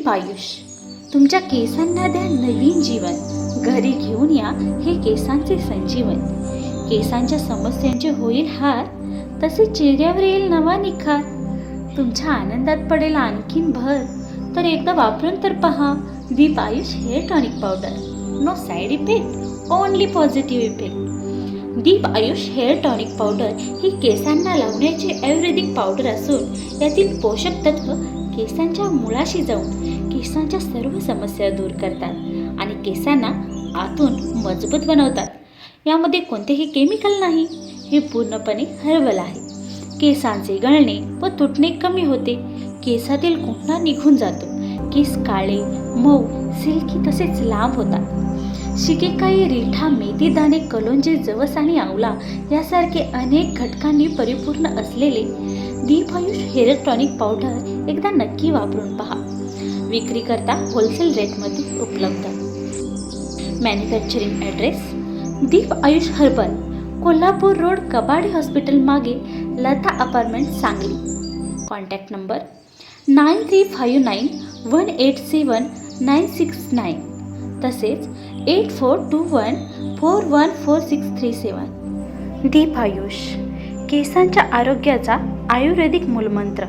दीप आयुष. तुमच्या केसांना द्या नवीन जीवन. घरी घेऊन या हे केसांचे संजीवन. केसांच्या समस्यांचे होईल हार, तसे चेहऱ्यावर येईल नवा निखार. तुमच्या आनंदात पडेल आणखीन भर. तर एकदा वापरून तर पहा Deep Ayush hair tonic powder. No side effect, only positive effect. Deep Ayush hair tonic powder ही केसांना लावण्याची आयुर्वेदिक पावडर असून यातील पोषक तत्व केसांच्या मुळाशी जाऊन केसांच्या सर्व समस्या दूर करतात आणि केसांना आतून मजबूत बनवतात. यामध्ये कोणतेही केमिकल नाही. हे पूर्णपणे हर्बल आहे. केसांचे गळणे व तुटणे कमी होते. केसातील कुंपणा निघून जातो. केस काळे, मऊ, सिल्की तसेच लांब होतात. शिकेकाई, रिठा, मेथी दाणे, कलोंजी, जवस आणि आवळा यासारखे अनेक घटकांनी परिपूर्ण असलेले Deep Ayush hair tonic powder एकदा नक्की वापरून पहा. विक्री करता होलसेल रेटमध्ये उपलब्ध. Manufacturing address Deep Ayush herbal, Kolhapur road, Kabadi hospital मागे, Lata apartment, Sangli. Contact number 9359187969 तसेच 8421414637. दीप आयुष केसांच्या आरोग्याचा आयुर्वेदिक मूलमंत्र.